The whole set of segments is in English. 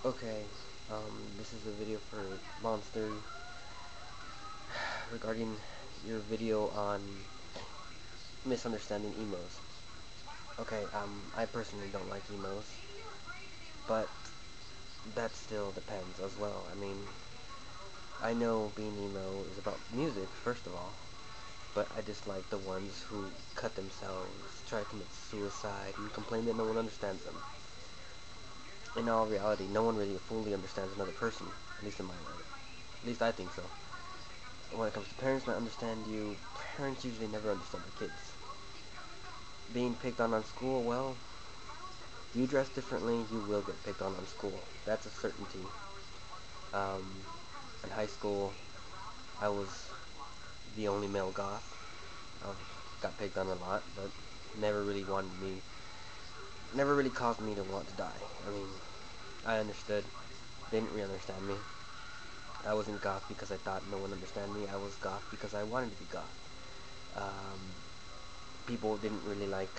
Okay, this is a video for Monster regarding your video on misunderstanding emos. Okay, I personally don't like emos, but that still depends as well. I mean, I know being emo is about music, first of all, but I dislike the ones who cut themselves, try to commit suicide, and complain that no one understands them. In all reality, no one really fully understands another person, at least in my mind. At least I think so. When it comes to parents not understand you, parents usually never understand their kids. Being picked on school, well, you dress differently, you will get picked on school. That's a certainty. Um, in high school, I was the only male goth. I got picked on a lot, but never really wanted me, never really caused me to want to die. I mean, I understood, they didn't really understand me. I wasn't goth because I thought no one understand me. I was goth because I wanted to be goth. Um, People didn't really like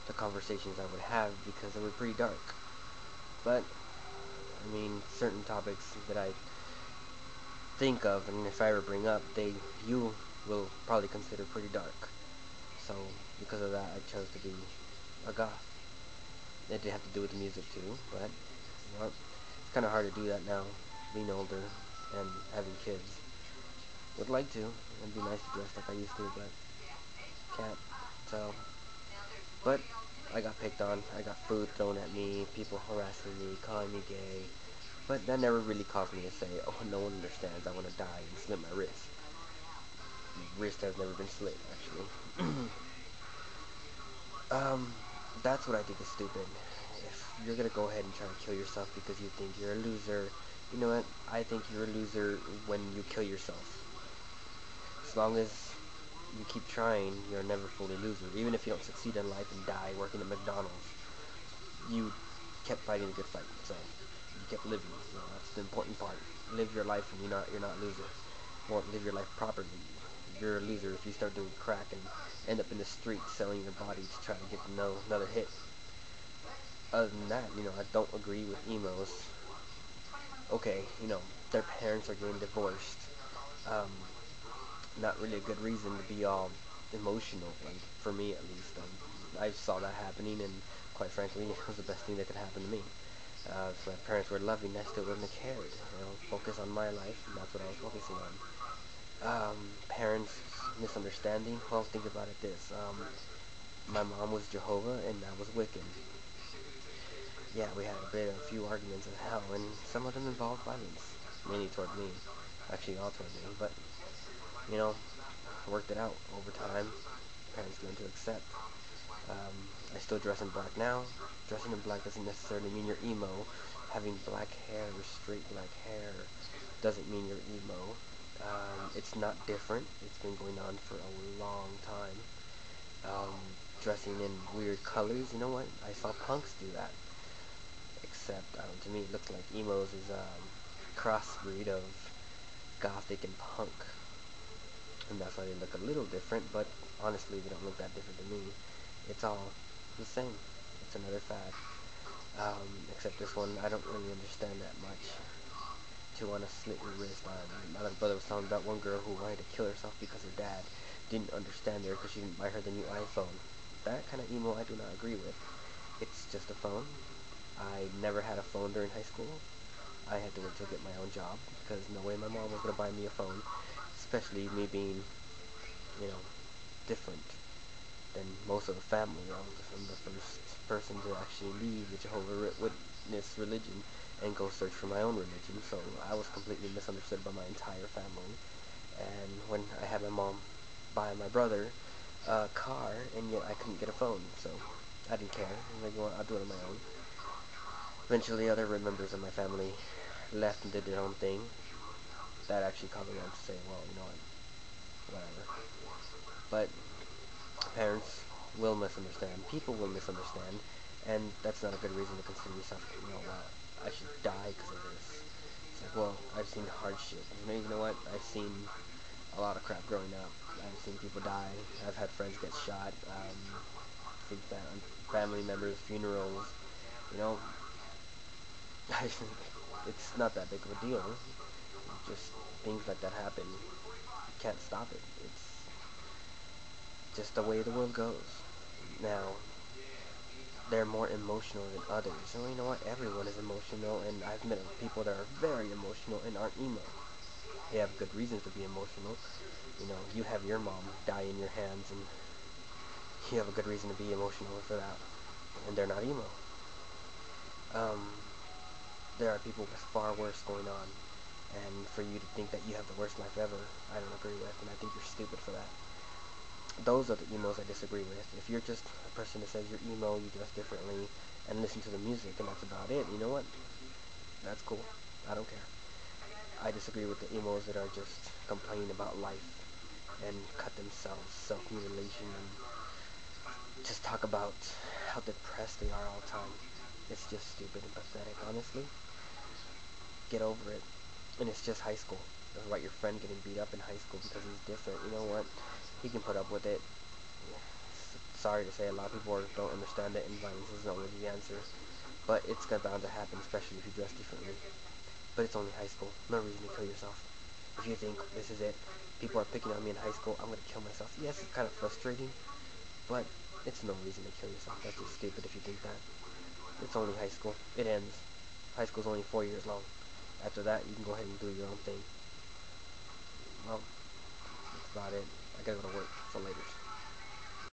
the conversations I would have because they were pretty dark. But, I mean, certain topics that I think of, and if I ever bring up, you will probably consider pretty dark. So, because of that, I chose to be a goth. It did have to do with the music too, but, you know, it's kind of hard to do that now, being older and having kids. Would like to, it'd be nice to dress like I used to, but can't. So, but I got picked on, I got food thrown at me, people harassing me, calling me gay, but that never really caused me to say, oh, no one understands, I want to die and slit my wrist. My wrist has never been slit, actually. um, that's what I think is stupid. If you're gonna go ahead and try to kill yourself because you think you're a loser, you know what, I think you're a loser when you kill yourself. As long as you keep trying, you're never fully loser. Even if you don't succeed in life and die working at McDonald's, you kept fighting a good fight. So you kept living. You know, that's the important part. Live your life, and you're not a loser. Well, live your life properly. You're a loser if you start doing crack and end up in the street selling your body to try to get another hit. Other than that, I don't agree with emos. Okay, their parents are getting divorced. Um, Not really a good reason to be all emotional, like for me at least. I saw that happening, and quite frankly, it was the best thing that could happen to me. If my parents were loving, I still wouldn't have cared. Focus on my life, and that's what I was focusing on. Parents misunderstanding. Well, think about it this. My mom was Jehovah, and I was Wiccan. Yeah, we had a few arguments as hell, and some of them involved violence, mainly toward me. Actually, all toward me, but you know, I worked it out over time. Parents learned to accept. Um, I still dress in black now. Dressing in black doesn't necessarily mean you're emo. Having black hair or straight black hair doesn't mean you're emo. It's not different. It's been going on for a long time. Um, Dressing in weird colors, you know what? I saw punks do that. Except, to me, it looks like emos is a crossbreed of gothic and punk. And that's why they look a little different, but honestly, they don't look that different to me. It's all the same. It's another fad. Except this one, I don't really understand that much. To want to slit your wrist. My little brother was telling about one girl who wanted to kill herself because her dad didn't understand her because she didn't buy her the new iPhone. That kind of emo I do not agree with. It's just a phone. I never had a phone during high school. I had to wait till I get my own job because no way my mom was going to buy me a phone, especially me being, you know, different than most of the family. I was the first person to actually leave the Jehovah's Witness religion and go search for my own religion, so I was completely misunderstood by my entire family. And when I had my mom buy my brother a car, and yet I couldn't get a phone, so I didn't care. I'm like, well, I'll do it on my own. Eventually, other members of my family left and did their own thing. That actually caused me to say, well, you know what, whatever. But parents will misunderstand. People will misunderstand, and that's not a good reason to consider yourself, well, I should die because of this. It's like, well, I've seen hardship. You know what? I've seen a lot of crap growing up. I've seen people die. I've had friends get shot. Think that family members, funerals. You know, It's not that big of a deal. Just things like that happen. You can't stop it. It's just the way the world goes. Now, they're more emotional than others. So you know what? Everyone is emotional, and I've met people that are very emotional and aren't emo. They have good reasons to be emotional. You know, you have your mom die in your hands, and you have a good reason to be emotional for that, and they're not emo. Um, there are people with far worse going on, and for you to think that you have the worst life ever, I don't agree with, and I think you're stupid for that. Those are the emos I disagree with. If you're just a person that says you're emo, you dress differently, and listen to the music, and that's about it, you know what? That's cool. I don't care. I disagree with the emos that are just complaining about life and cut themselves, self-mutilation, and just talk about how depressed they are all the time. It's just stupid and pathetic, honestly. Get over it. And it's just high school. That's right, your friend getting beat up in high school because he's different. You know what? He can put up with it. Sorry to say, a lot of people don't understand it, and violence is not really the answer. But it's bound to happen, especially if you dress differently. But it's only high school. No reason to kill yourself. If you think this is it, people are picking on me in high school, I'm going to kill myself. Yes, it's kind of frustrating, but it's no reason to kill yourself. That's just stupid if you think that. It's only high school. It ends. High school's only 4 years long. After that, you can go ahead and do your own thing. Well, that's about it. I gotta go to work. So later.